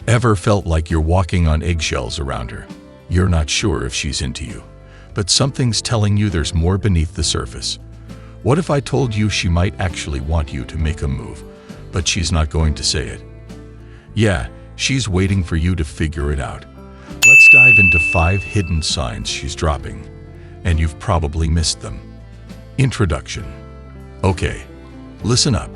Ever felt like you're walking on eggshells around her? You're not sure if she's into you, but something's telling you there's more beneath the surface. What if I told you she might actually want you to make a move, but she's not going to say it? Yeah, she's waiting for you to figure it out. Let's dive into 5 hidden signs she's dropping, and you've probably missed them. Introduction. Okay, listen up.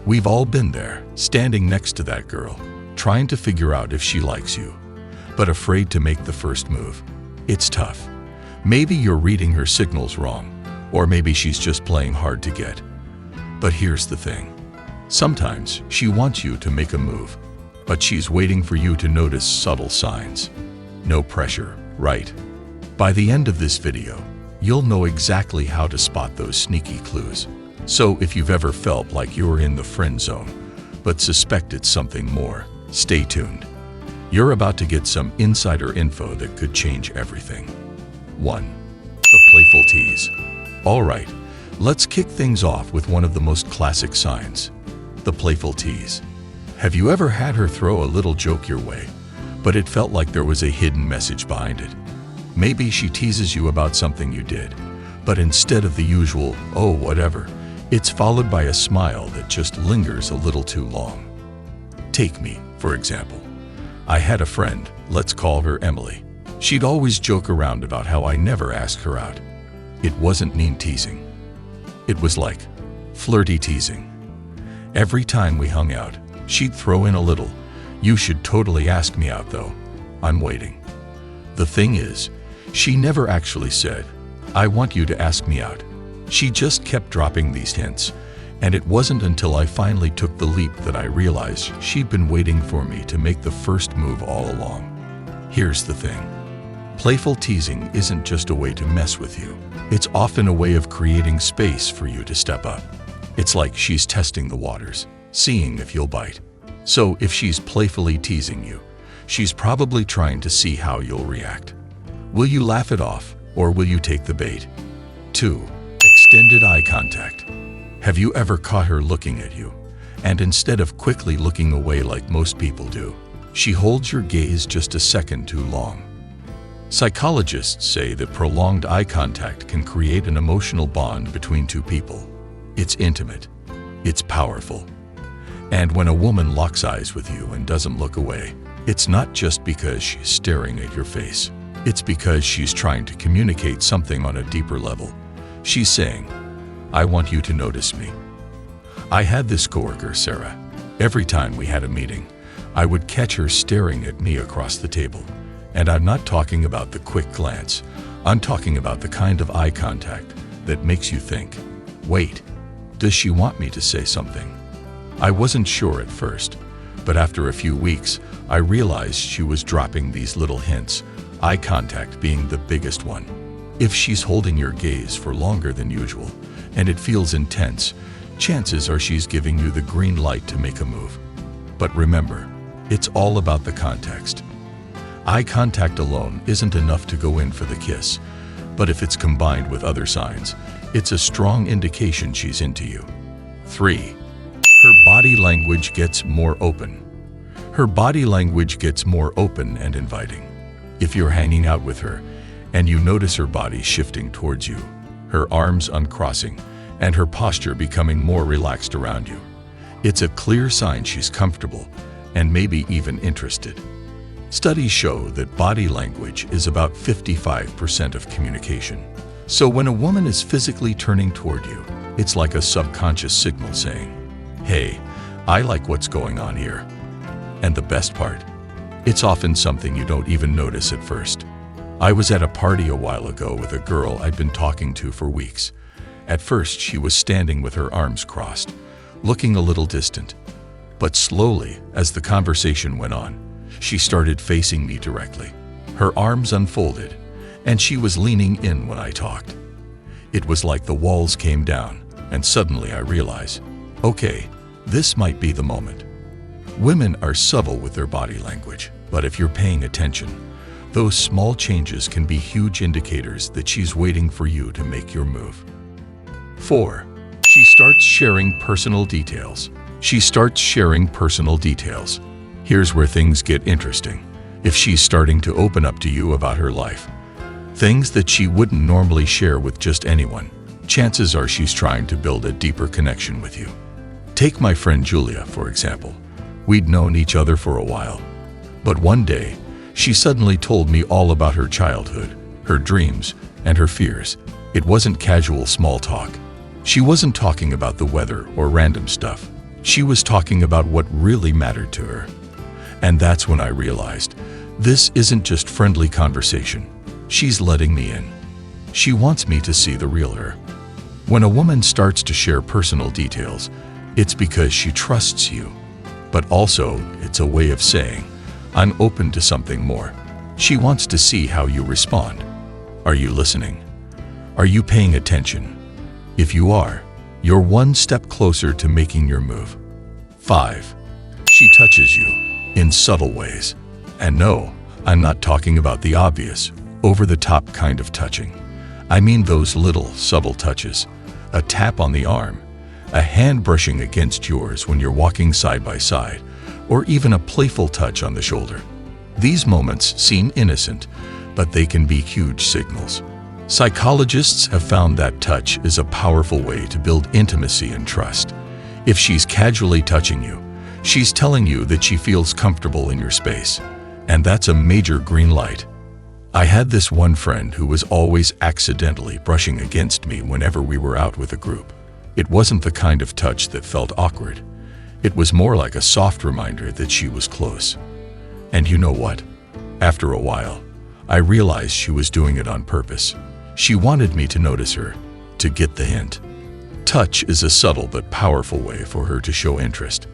We've all been there, standing next to that girl, trying to figure out if she likes you, but afraid to make the first move. It's tough. Maybe you're reading her signals wrong, or maybe she's just playing hard to get. But here's the thing. Sometimes she wants you to make a move, but she's waiting for you to notice subtle signs. No pressure, right? By the end of this video, you'll know exactly how to spot those sneaky clues. So if you've ever felt like you're in the friend zone, but suspected something more, stay tuned. You're about to get some insider info that could change everything. 1. The playful tease. All right, let's kick things off with one of the most classic signs, the playful tease. Have you ever had her throw a little joke your way, but it felt like there was a hidden message behind it? Maybe she teases you about something you did, but instead of the usual, "oh, whatever," it's followed by a smile that just lingers a little too long. Take me, for example. I had a friend, let's call her Emily. She'd always joke around about how I never asked her out. It wasn't mean teasing. It was like flirty teasing. Every time we hung out, she'd throw in a little, "You should totally ask me out though. I'm waiting." The thing is, she never actually said, "I want you to ask me out." She just kept dropping these hints, and it wasn't until I finally took the leap that I realized she'd been waiting for me to make the first move all along. Here's the thing. Playful teasing isn't just a way to mess with you. It's often a way of creating space for you to step up. It's like she's testing the waters, seeing if you'll bite. So if she's playfully teasing you, she's probably trying to see how you'll react. Will you laugh it off, or will you take the bait? 2. Extended eye contact. Have you ever caught her looking at you, and instead of quickly looking away like most people do, she holds your gaze just a second too long? Psychologists say that prolonged eye contact can create an emotional bond between two people. It's intimate. It's powerful. And when a woman locks eyes with you and doesn't look away, it's not just because she's staring at your face. It's because she's trying to communicate something on a deeper level. She's saying, "I want you to notice me." I had this coworker, Sarah. Every time we had a meeting, I would catch her staring at me across the table. And I'm not talking about the quick glance. I'm talking about the kind of eye contact that makes you think, wait, does she want me to say something? I wasn't sure at first, but after a few weeks, I realized she was dropping these little hints, eye contact being the biggest one. If she's holding your gaze for longer than usual, and it feels intense, chances are she's giving you the green light to make a move. But remember, it's all about the context. Eye contact alone isn't enough to go in for the kiss, but if it's combined with other signs, it's a strong indication she's into you. 3. Her body language gets more open. Her body language gets more open and inviting. If you're hanging out with her, and you notice her body shifting towards you, her arms uncrossing, and her posture becoming more relaxed around you, it's a clear sign she's comfortable and maybe even interested. Studies show that body language is about 55% of communication. So when a woman is physically turning toward you, it's like a subconscious signal saying, "Hey, I like what's going on here." And the best part, it's often something you don't even notice at first. I was at a party a while ago with a girl I'd been talking to for weeks. At first, she was standing with her arms crossed, looking a little distant. But slowly, as the conversation went on, she started facing me directly. Her arms unfolded, and she was leaning in when I talked. It was like the walls came down, and suddenly I realized, okay, this might be the moment. Women are subtle with their body language, but if you're paying attention, those small changes can be huge indicators that she's waiting for you to make your move. 4. She starts sharing personal details. She starts sharing personal details. Here's where things get interesting. If she's starting to open up to you about her life, things that she wouldn't normally share with just anyone, chances are she's trying to build a deeper connection with you. Take my friend Julia, for example. We'd known each other for a while. But one day, she suddenly told me all about her childhood, her dreams, and her fears. It wasn't casual small talk. She wasn't talking about the weather or random stuff. She was talking about what really mattered to her. And that's when I realized, this isn't just friendly conversation. She's letting me in. She wants me to see the real her. When a woman starts to share personal details, it's because she trusts you. But also, it's a way of saying, I'm open to something more. She wants to see how you respond. Are you listening? Are you paying attention? If you are, you're one step closer to making your move. 5. She touches you in subtle ways. And no, I'm not talking about the obvious, over-the-top kind of touching. I mean those little, subtle touches. A tap on the arm, a hand brushing against yours when you're walking side by side, or even a playful touch on the shoulder. These moments seem innocent, but they can be huge signals. Psychologists have found that touch is a powerful way to build intimacy and trust. If she's casually touching you, she's telling you that she feels comfortable in your space, and that's a major green light. I had this one friend who was always accidentally brushing against me whenever we were out with a group. It wasn't the kind of touch that felt awkward. It was more like a soft reminder that she was close. And you know what? After a while, I realized she was doing it on purpose. She wanted me to notice her, to get the hint. Touch is a subtle but powerful way for her to show interest.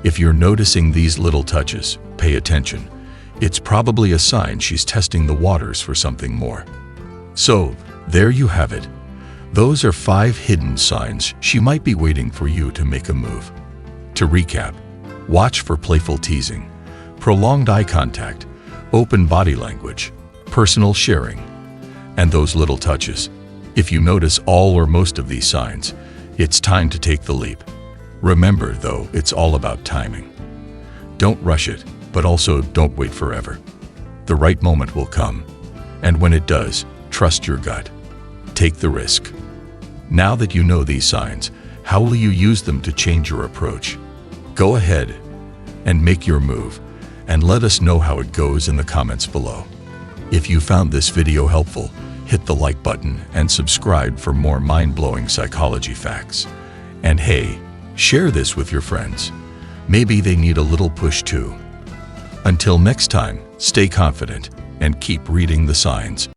If you're noticing these little touches, pay attention. It's probably a sign she's testing the waters for something more. So, there you have it. Those are 5 hidden signs she might be waiting for you to make a move. To recap, watch for playful teasing, prolonged eye contact, open body language, personal sharing, and those little touches. If you notice all or most of these signs, it's time to take the leap. Remember, though, it's all about timing. Don't rush it, but also don't wait forever. The right moment will come, and when it does, trust your gut. Take the risk. Now that you know these signs, how will you use them to change your approach? Go ahead and make your move, and let us know how it goes in the comments below. If you found this video helpful, hit the like button and subscribe for more mind-blowing psychology facts. And hey, share this with your friends. Maybe they need a little push too. Until next time, stay confident and keep reading the signs.